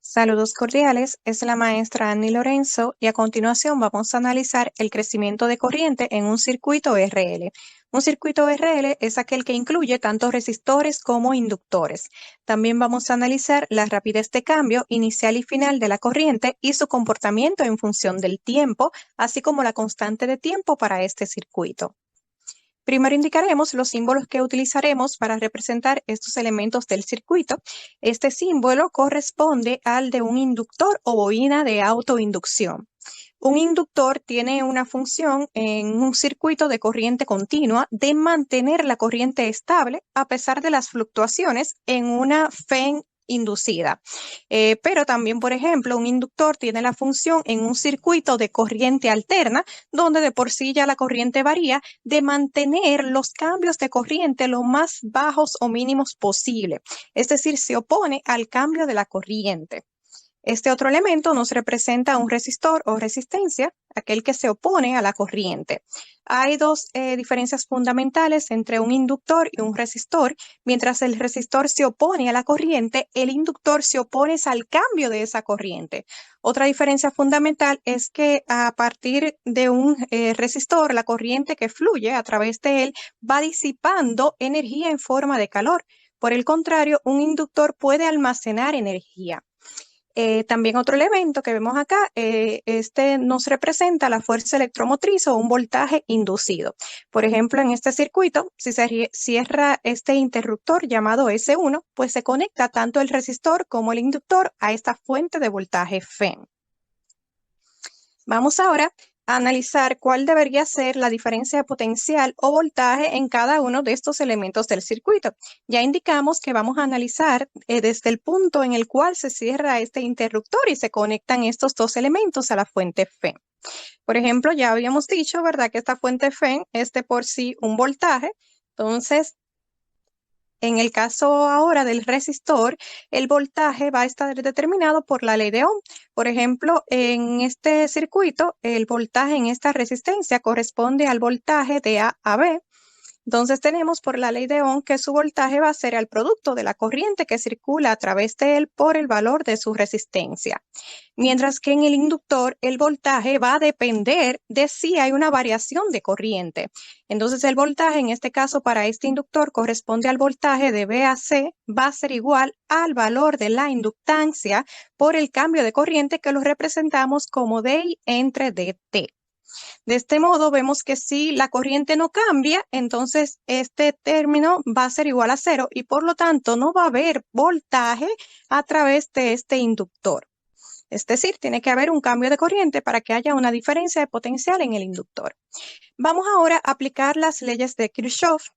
Saludos cordiales, es la maestra Annie Lorenzo y a continuación vamos a analizar el crecimiento de corriente en un circuito RL. Un circuito RL es aquel que incluye tanto resistores como inductores. También vamos a analizar la rapidez de cambio inicial y final de la corriente y su comportamiento en función del tiempo, así como la constante de tiempo para este circuito. Primero indicaremos los símbolos que utilizaremos para representar estos elementos del circuito. Este símbolo corresponde al de un inductor o bobina de autoinducción. Un inductor tiene una función en un circuito de corriente continua de mantener la corriente estable a pesar de las fluctuaciones en una FEN inducida. Pero también, por ejemplo, un inductor tiene la función en un circuito de corriente alterna, donde de por sí ya la corriente varía, de mantener los cambios de corriente lo más bajos o mínimos posible. Es decir, se opone al cambio de la corriente. Este otro elemento nos representa un resistor o resistencia, aquel que se opone a la corriente. Hay dos diferencias fundamentales entre un inductor y un resistor. Mientras el resistor se opone a la corriente, el inductor se opone al cambio de esa corriente. Otra diferencia fundamental es que a partir de un resistor, la corriente que fluye a través de él va disipando energía en forma de calor. Por el contrario, un inductor puede almacenar energía. También otro elemento que vemos acá, este nos representa la fuerza electromotriz o un voltaje inducido. Por ejemplo, en este circuito, si se cierra este interruptor llamado S1, pues se conecta tanto el resistor como el inductor a esta fuente de voltaje FEM. Vamos ahora a analizar cuál debería ser la diferencia de potencial o voltaje en cada uno de estos elementos del circuito. Ya indicamos que vamos a analizar desde el punto en el cual se cierra este interruptor y se conectan estos dos elementos a la fuente FEM. Por ejemplo, ya habíamos dicho, ¿verdad?, que esta fuente FEM es de por sí un voltaje. Entonces, en el caso ahora del resistor, el voltaje va a estar determinado por la ley de Ohm. Por ejemplo, en este circuito, el voltaje en esta resistencia corresponde al voltaje de A a B. Entonces tenemos por la ley de Ohm que su voltaje va a ser el producto de la corriente que circula a través de él por el valor de su resistencia. Mientras que en el inductor el voltaje va a depender de si hay una variación de corriente. Entonces el voltaje en este caso para este inductor corresponde al voltaje de B a C, va a ser igual al valor de la inductancia por el cambio de corriente que lo representamos como DI entre DT. De este modo vemos que si la corriente no cambia, entonces este término va a ser igual a cero y por lo tanto no va a haber voltaje a través de este inductor. Es decir, tiene que haber un cambio de corriente para que haya una diferencia de potencial en el inductor. Vamos ahora a aplicar las leyes de Kirchhoff,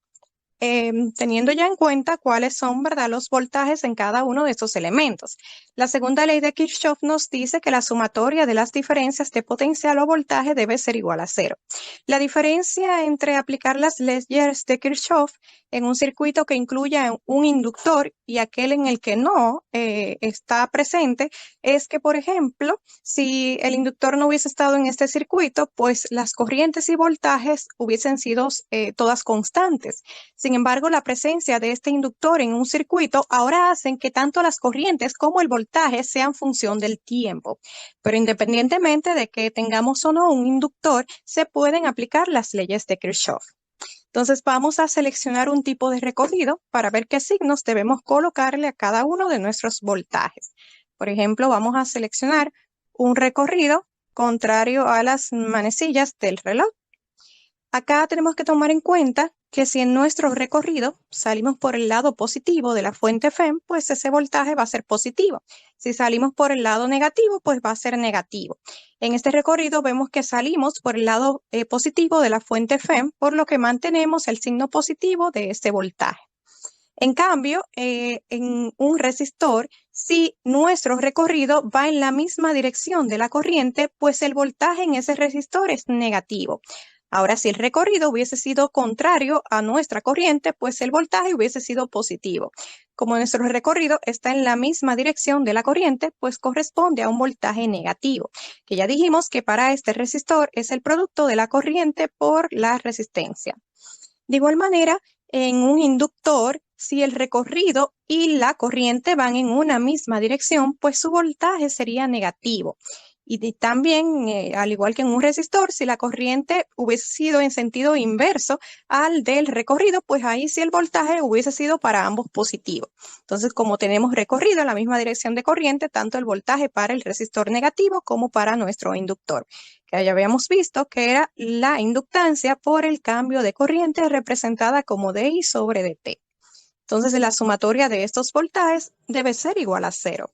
teniendo ya en cuenta cuáles son, ¿verdad?, los voltajes en cada uno de estos elementos. La segunda ley de Kirchhoff nos dice que la sumatoria de las diferencias de potencial o voltaje debe ser igual a cero. La diferencia entre aplicar las leyes de Kirchhoff en un circuito que incluya un inductor y aquel en el que no está presente es que, por ejemplo, si el inductor no hubiese estado en este circuito, pues las corrientes y voltajes hubiesen sido todas constantes. Sin embargo, la presencia de este inductor en un circuito ahora hacen que tanto las corrientes como el voltaje sean función del tiempo. Pero independientemente de que tengamos o no un inductor, se pueden aplicar las leyes de Kirchhoff. Entonces vamos a seleccionar un tipo de recorrido para ver qué signos debemos colocarle a cada uno de nuestros voltajes. Por ejemplo, vamos a seleccionar un recorrido contrario a las manecillas del reloj. Acá tenemos que tomar en cuenta que si en nuestro recorrido salimos por el lado positivo de la fuente FEM, pues ese voltaje va a ser positivo. Si salimos por el lado negativo, pues va a ser negativo. En este recorrido vemos que salimos por el lado positivo de la fuente FEM, por lo que mantenemos el signo positivo de este voltaje. En cambio, en un resistor, si nuestro recorrido va en la misma dirección de la corriente, pues el voltaje en ese resistor es negativo. Ahora, si el recorrido hubiese sido contrario a nuestra corriente, pues el voltaje hubiese sido positivo. Como nuestro recorrido está en la misma dirección de la corriente, pues corresponde a un voltaje negativo, que ya dijimos que para este resistor es el producto de la corriente por la resistencia. De igual manera, en un inductor, si el recorrido y la corriente van en una misma dirección, pues su voltaje sería negativo. Y también, al igual que en un resistor, si la corriente hubiese sido en sentido inverso al del recorrido, pues ahí sí el voltaje hubiese sido para ambos positivo. Entonces, como tenemos recorrido en la misma dirección de corriente, tanto el voltaje para el resistor negativo como para nuestro inductor, que ya habíamos visto que era la inductancia por el cambio de corriente representada como dI sobre dt. Entonces, la sumatoria de estos voltajes debe ser igual a 0.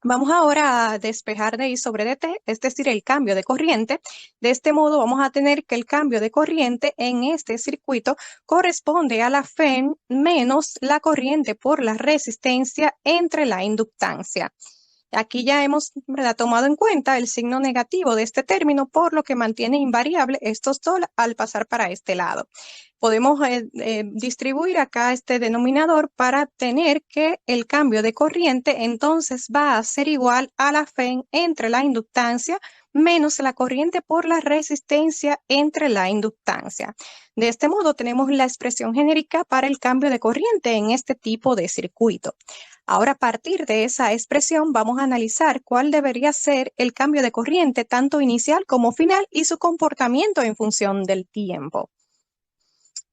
Vamos ahora a despejar dI sobre dt, es decir, el cambio de corriente. De este modo vamos a tener que el cambio de corriente en este circuito corresponde a la FEM menos la corriente por la resistencia entre la inductancia. Aquí ya hemos, ¿verdad?, tomado en cuenta el signo negativo de este término, por lo que mantiene invariable estos dos al pasar para este lado. Podemos distribuir acá este denominador para tener que el cambio de corriente entonces va a ser igual a la FEM entre la inductancia menos la corriente por la resistencia entre la inductancia. De este modo tenemos la expresión genérica para el cambio de corriente en este tipo de circuito. Ahora, a partir de esa expresión, vamos a analizar cuál debería ser el cambio de corriente, tanto inicial como final, y su comportamiento en función del tiempo.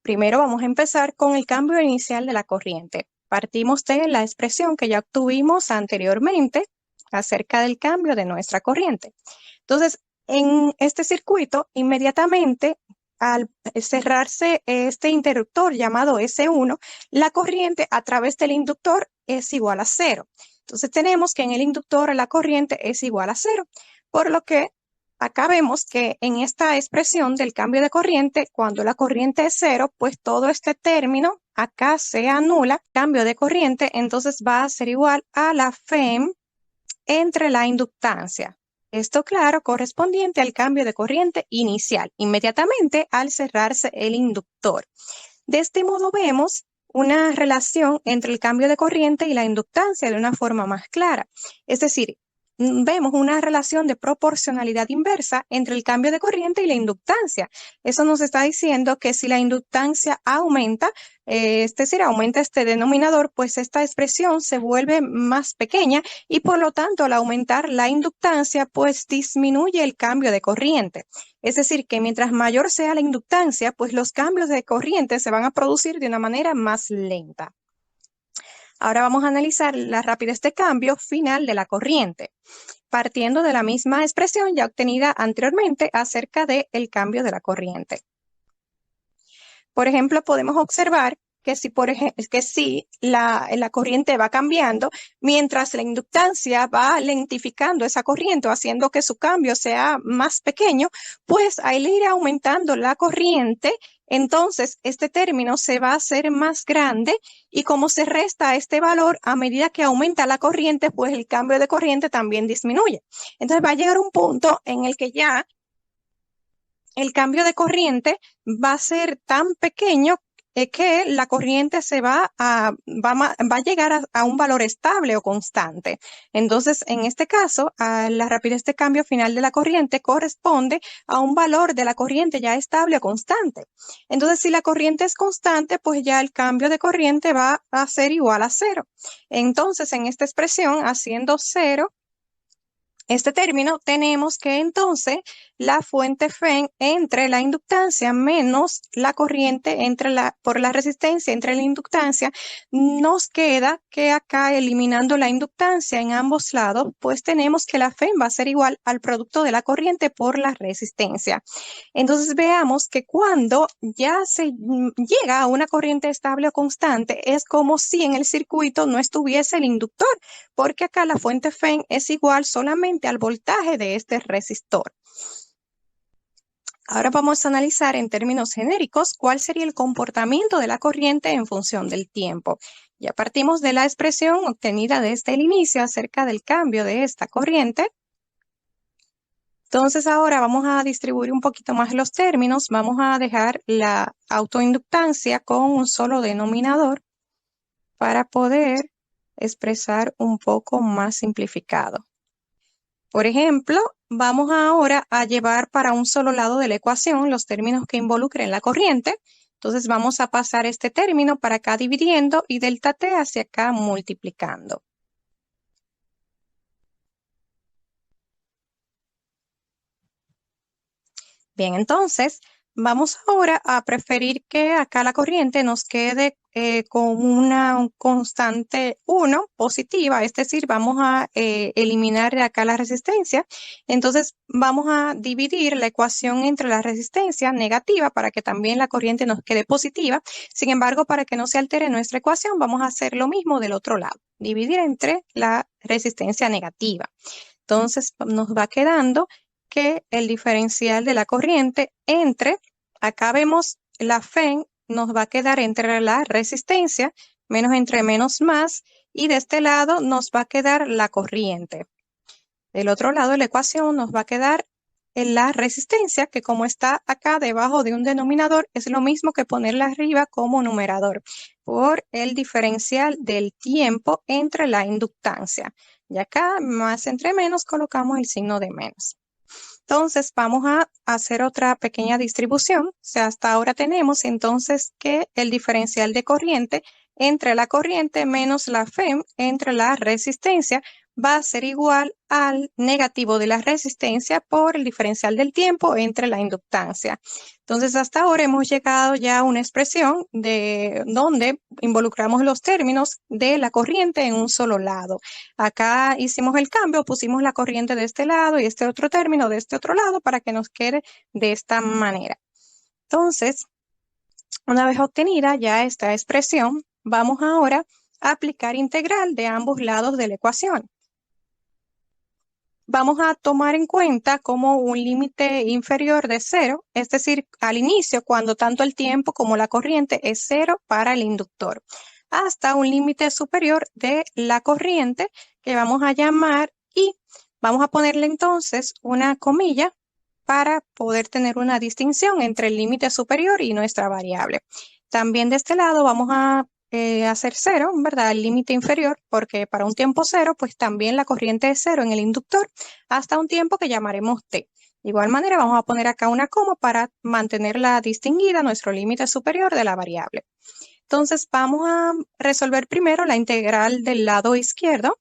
Primero vamos a empezar con el cambio inicial de la corriente. Partimos de la expresión que ya obtuvimos anteriormente acerca del cambio de nuestra corriente. Entonces, en este circuito, inmediatamente al cerrarse este interruptor llamado S1, la corriente a través del inductor es igual a 0. Entonces tenemos que en el inductor la corriente es igual a 0, por lo que acá vemos que en esta expresión del cambio de corriente, cuando la corriente es 0, pues todo este término acá se anula, cambio de corriente, entonces va a ser igual a la FEM entre la inductancia. Esto, claro, correspondiente al cambio de corriente inicial, inmediatamente al cerrarse el inductor. De este modo vemos una relación entre el cambio de corriente y la inductancia de una forma más clara. Es decir, vemos una relación de proporcionalidad inversa entre el cambio de corriente y la inductancia. Eso nos está diciendo que si la inductancia aumenta, es decir, aumenta este denominador, pues esta expresión se vuelve más pequeña y por lo tanto al aumentar la inductancia, pues disminuye el cambio de corriente. Es decir, que mientras mayor sea la inductancia, pues los cambios de corriente se van a producir de una manera más lenta. Ahora vamos a analizar la rapidez de cambio final de la corriente, partiendo de la misma expresión ya obtenida anteriormente acerca del cambio de la corriente. Por ejemplo, podemos observar que si la corriente va cambiando, mientras la inductancia va lentificando esa corriente, haciendo que su cambio sea más pequeño, pues al ir aumentando la corriente, entonces este término se va a hacer más grande y como se resta este valor a medida que aumenta la corriente, pues el cambio de corriente también disminuye. Entonces va a llegar un punto en el que ya el cambio de corriente va a ser tan pequeño que la corriente va a llegar a un valor estable o constante. Entonces, en este caso, la rapidez de cambio final de la corriente corresponde a un valor de la corriente ya estable o constante. Entonces, si la corriente es constante, pues ya el cambio de corriente va a ser igual a 0. Entonces, en esta expresión, haciendo 0, este término, tenemos que entonces la fuente FEM entre la inductancia menos la corriente por la resistencia entre la inductancia, nos queda que acá eliminando la inductancia en ambos lados, pues tenemos que la FEM va a ser igual al producto de la corriente por la resistencia. Entonces veamos que cuando ya se llega a una corriente estable o constante, es como si en el circuito no estuviese el inductor, porque acá la fuente FEM es igual solamente al voltaje de este resistor. Ahora vamos a analizar en términos genéricos cuál sería el comportamiento de la corriente en función del tiempo. Ya partimos de la expresión obtenida desde el inicio acerca del cambio de esta corriente. Entonces ahora vamos a distribuir un poquito más los términos. Vamos a dejar la autoinductancia con un solo denominador para poder expresar un poco más simplificado. Por ejemplo, vamos ahora a llevar para un solo lado de la ecuación los términos que involucren la corriente. Entonces vamos a pasar este término para acá dividiendo y delta t hacia acá multiplicando. Bien, entonces vamos ahora a preferir que acá la corriente nos quede con una constante 1 positiva, es decir, vamos a eliminar de acá la resistencia. Entonces vamos a dividir la ecuación entre la resistencia negativa para que también la corriente nos quede positiva. Sin embargo, para que no se altere nuestra ecuación, vamos a hacer lo mismo del otro lado, dividir entre la resistencia negativa. Entonces nos va quedando que el diferencial de la corriente acá vemos la FEN, nos va a quedar entre la resistencia, menos entre menos más, y de este lado nos va a quedar la corriente. Del otro lado de la ecuación nos va a quedar la resistencia, que como está acá debajo de un denominador, es lo mismo que ponerla arriba como numerador, por el diferencial del tiempo entre la inductancia. Y acá, más entre menos, colocamos el signo de menos. Entonces vamos a hacer otra pequeña distribución. O sea, hasta ahora tenemos entonces que el diferencial de corriente entre la corriente menos la FEM entre la resistencia va a ser igual al negativo de la resistencia por el diferencial del tiempo entre la inductancia. Entonces hasta ahora hemos llegado ya a una expresión de donde involucramos los términos de la corriente en un solo lado. Acá hicimos el cambio, pusimos la corriente de este lado y este otro término de este otro lado para que nos quede de esta manera. Entonces, una vez obtenida ya esta expresión, vamos ahora a aplicar integral de ambos lados de la ecuación. Vamos a tomar en cuenta como un límite inferior de 0, es decir, al inicio, cuando tanto el tiempo como la corriente es 0 para el inductor, hasta un límite superior de la corriente que vamos a llamar I. Vamos a ponerle entonces una comilla para poder tener una distinción entre el límite superior y nuestra variable. También de este lado vamos a hacer 0, ¿verdad? El límite inferior, porque para un tiempo 0, pues también la corriente es 0 en el inductor hasta un tiempo que llamaremos t. De igual manera vamos a poner acá una coma para mantenerla distinguida, nuestro límite superior de la variable. Entonces vamos a resolver primero la integral del lado izquierdo.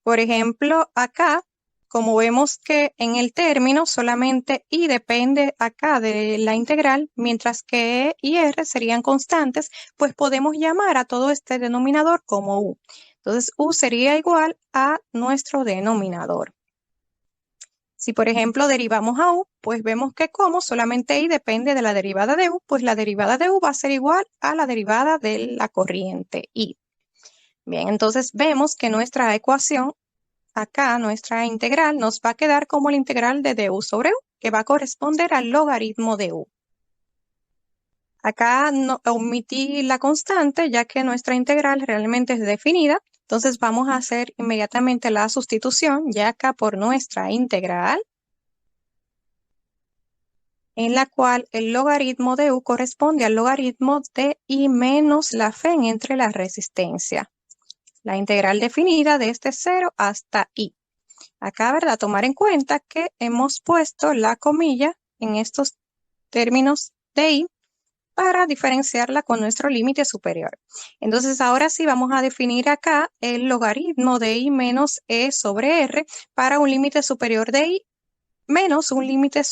Por ejemplo, acá, como vemos que en el término solamente I depende acá de la integral, mientras que E y R serían constantes, pues podemos llamar a todo este denominador como U. Entonces, U sería igual a nuestro denominador. Si, por ejemplo, derivamos a U, pues vemos que como solamente I depende de la derivada de U, pues la derivada de U va a ser igual a la derivada de la corriente I. Bien, entonces vemos que nuestra ecuación, acá nuestra integral, nos va a quedar como la integral de du sobre U, que va a corresponder al logaritmo de U. Acá no, omití la constante, ya que nuestra integral realmente es definida. Entonces vamos a hacer inmediatamente la sustitución, ya acá por nuestra integral, en la cual el logaritmo de U corresponde al logaritmo de I menos la FEN entre la resistencia. La integral definida desde 0 hasta I. Acá, ¿verdad? Tomar en cuenta que hemos puesto la comilla en estos términos de I para diferenciarla con nuestro límite superior. Entonces, ahora sí vamos a definir acá el logaritmo de I menos E sobre R para un límite superior de I menos un límite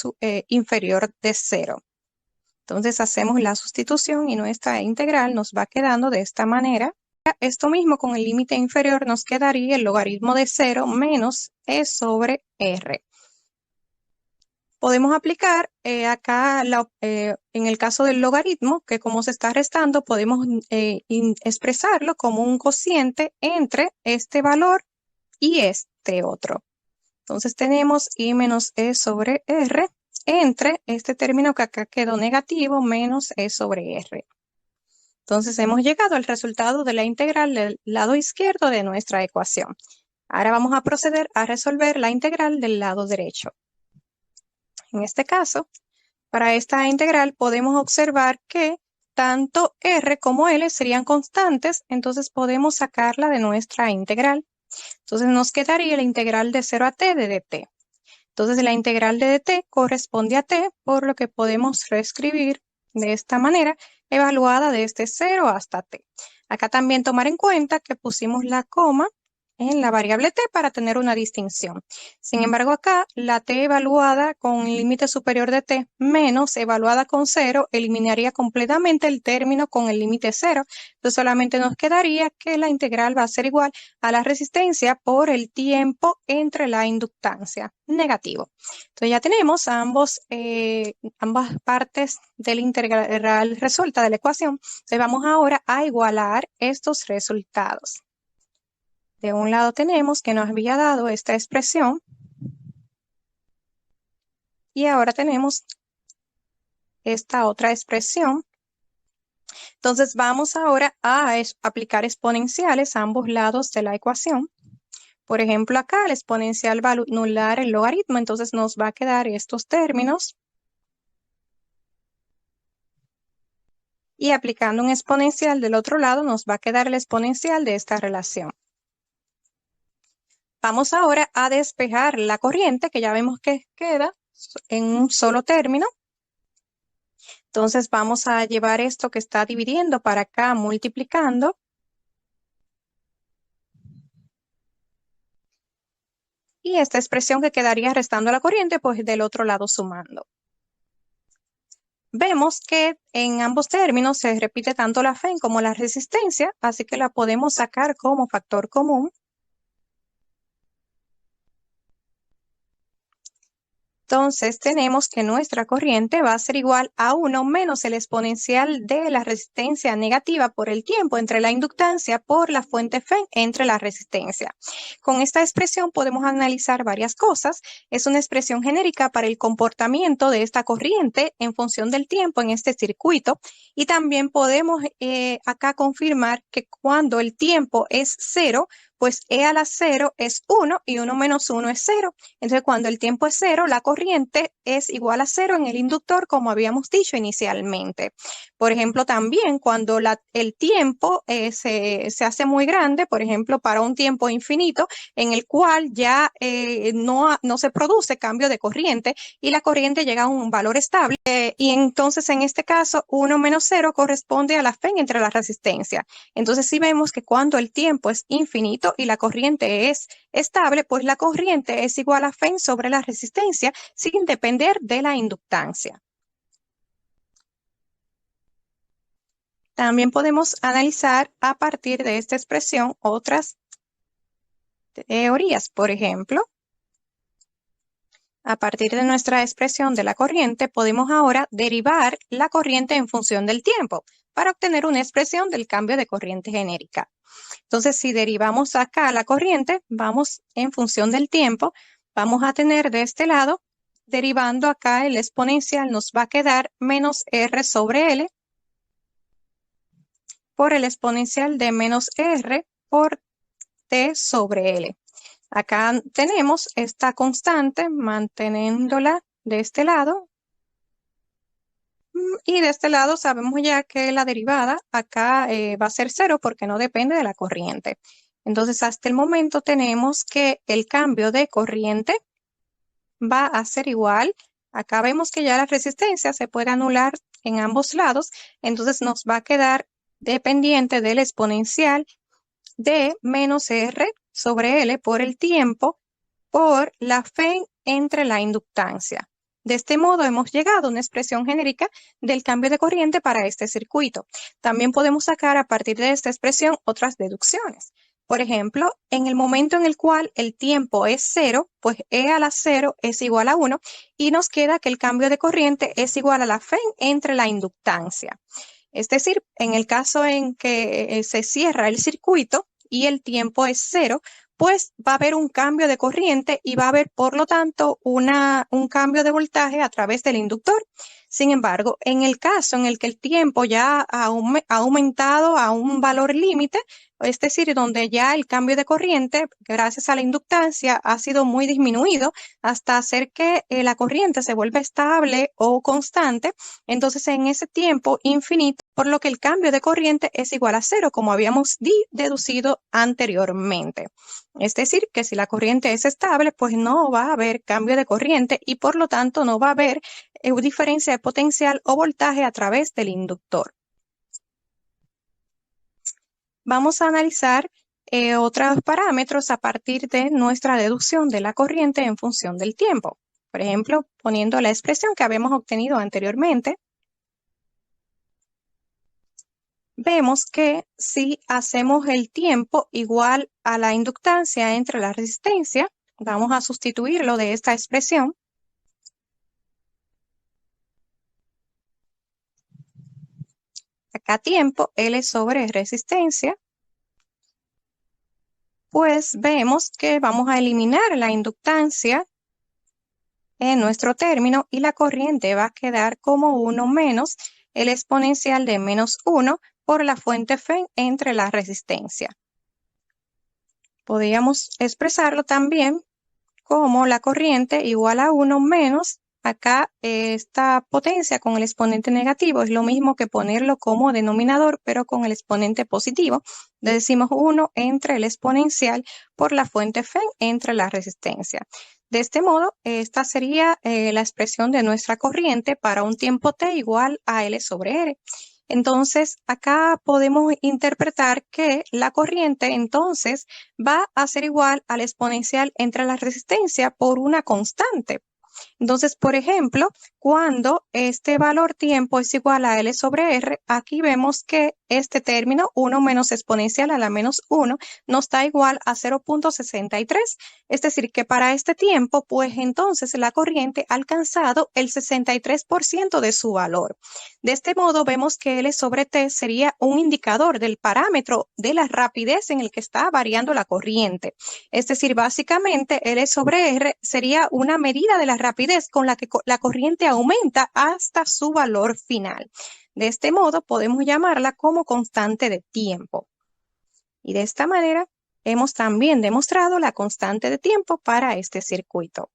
inferior de 0. Entonces, hacemos la sustitución y nuestra integral nos va quedando de esta manera. Esto mismo con el límite inferior nos quedaría el logaritmo de 0 menos E sobre R. Podemos aplicar acá, en el caso del logaritmo, que como se está restando, podemos expresarlo como un cociente entre este valor y este otro. Entonces tenemos I menos E sobre R entre este término que acá quedó negativo menos E sobre R. Entonces hemos llegado al resultado de la integral del lado izquierdo de nuestra ecuación. Ahora vamos a proceder a resolver la integral del lado derecho. En este caso, para esta integral podemos observar que tanto R como L serían constantes, entonces podemos sacarla de nuestra integral. Entonces nos quedaría la integral de 0 a t de dt. Entonces la integral de dt corresponde a t, por lo que podemos reescribir de esta manera, evaluada desde 0 hasta t. Acá también tomar en cuenta que pusimos la coma en la variable t para tener una distinción. Sin embargo, acá la t evaluada con límite superior de t menos evaluada con 0 eliminaría completamente el término con el límite 0. Entonces solamente nos quedaría que la integral va a ser igual a la resistencia por el tiempo entre la inductancia, negativo. Entonces ya tenemos ambas partes de la integral resuelta de la ecuación. Entonces vamos ahora a igualar estos resultados. De un lado tenemos que nos había dado esta expresión y ahora tenemos esta otra expresión. Entonces vamos ahora a aplicar exponenciales a ambos lados de la ecuación. Por ejemplo, acá el exponencial va a anular el logaritmo, entonces nos va a quedar estos términos. Y aplicando un exponencial del otro lado nos va a quedar el exponencial de esta relación. Vamos ahora a despejar la corriente, que ya vemos que queda en un solo término. Entonces vamos a llevar esto que está dividiendo para acá, multiplicando. Y esta expresión que quedaría restando la corriente, pues del otro lado sumando. Vemos que en ambos términos se repite tanto la fe como la resistencia, así que la podemos sacar como factor común. Entonces tenemos que nuestra corriente va a ser igual a 1 menos el exponencial de la resistencia negativa por el tiempo entre la inductancia por la fuente Fe entre la resistencia. Con esta expresión podemos analizar varias cosas. Es una expresión genérica para el comportamiento de esta corriente en función del tiempo en este circuito. Y también podemos acá confirmar que cuando el tiempo es 0, pues E a la 0 es 1 y 1 menos 1 es 0. Entonces, cuando el tiempo es 0, la corriente es igual a 0 en el inductor, como habíamos dicho inicialmente. Por ejemplo, también cuando el tiempo se hace muy grande, por ejemplo, para un tiempo infinito, en el cual ya no se produce cambio de corriente y la corriente llega a un valor estable. Y entonces, en este caso, 1 menos 0 corresponde a la fe entre la resistencia. Entonces, si vemos que cuando el tiempo es infinito y la corriente es estable, pues la corriente es igual a Fe sobre la resistencia sin depender de la inductancia. También podemos analizar a partir de esta expresión otras teorías. Por ejemplo, a partir de nuestra expresión de la corriente, podemos ahora derivar la corriente en función del tiempo para obtener una expresión del cambio de corriente genérica. Entonces, si derivamos acá la corriente, vamos en función del tiempo, vamos a tener de este lado, derivando acá el exponencial, nos va a quedar menos R sobre L por el exponencial de menos R por T sobre L. Acá tenemos esta constante, manteniéndola de este lado. Y de este lado sabemos ya que la derivada acá va a ser 0 porque no depende de la corriente. Entonces, hasta el momento tenemos que el cambio de corriente va a ser igual. Acá vemos que ya la resistencia se puede anular en ambos lados. Entonces, nos va a quedar dependiente del exponencial de menos R sobre L por el tiempo por la fe entre la inductancia. De este modo hemos llegado a una expresión genérica del cambio de corriente para este circuito. También podemos sacar a partir de esta expresión otras deducciones. Por ejemplo, en el momento en el cual el tiempo es 0, pues E a la 0 es igual a 1 y nos queda que el cambio de corriente es igual a la fe entre la inductancia. Es decir, en el caso en que se cierra el circuito y el tiempo es 0, pues va a haber un cambio de corriente y va a haber, por lo tanto, un cambio de voltaje a través del inductor. Sin embargo, en el caso en el que el tiempo ya ha aumentado a un valor límite, es decir, donde ya el cambio de corriente, gracias a la inductancia, ha sido muy disminuido hasta hacer que la corriente se vuelva estable o constante, entonces en ese tiempo infinito, por lo que el cambio de corriente es igual a cero, como habíamos deducido anteriormente. Es decir, que si la corriente es estable, pues no va a haber cambio de corriente y por lo tanto no va a haber diferencia de potencial o voltaje a través del inductor. Vamos a analizar otros parámetros a partir de nuestra deducción de la corriente en función del tiempo. Por ejemplo, poniendo la expresión que habíamos obtenido anteriormente, vemos que si hacemos el tiempo igual a la inductancia entre la resistencia, vamos a sustituirlo de esta expresión. Acá tiempo, L sobre resistencia, pues vemos que vamos a eliminar la inductancia en nuestro término y la corriente va a quedar como 1 menos el exponencial de menos 1 por la fuente Fe entre la resistencia. Podríamos expresarlo también como la corriente igual a 1 menos, acá esta potencia con el exponente negativo es lo mismo que ponerlo como denominador, pero con el exponente positivo. Le decimos 1 entre el exponencial por la fuente Fe entre la resistencia. De este modo, esta sería la expresión de nuestra corriente para un tiempo t igual a L sobre R. Entonces, acá podemos interpretar que la corriente entonces va a ser igual al exponencial entre la resistencia por una constante. Entonces, por ejemplo, cuando este valor tiempo es igual a L sobre R, aquí vemos que este término, 1 menos exponencial a la menos 1, nos da igual a 0.63. Es decir, que para este tiempo, pues entonces la corriente ha alcanzado el 63% de su valor. De este modo, vemos que L sobre T sería un indicador del parámetro de la rapidez en el que está variando la corriente. Es decir, básicamente L sobre R sería una medida de la rapidez con la que la corriente aumenta hasta su valor final. De este modo, podemos llamarla como constante de tiempo. Y de esta manera, hemos también demostrado la constante de tiempo para este circuito.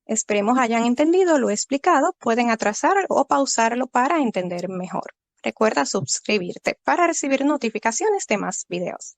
Esperemos hayan entendido lo explicado. Pueden atrasar o pausarlo para entender mejor. Recuerda suscribirte para recibir notificaciones de más videos.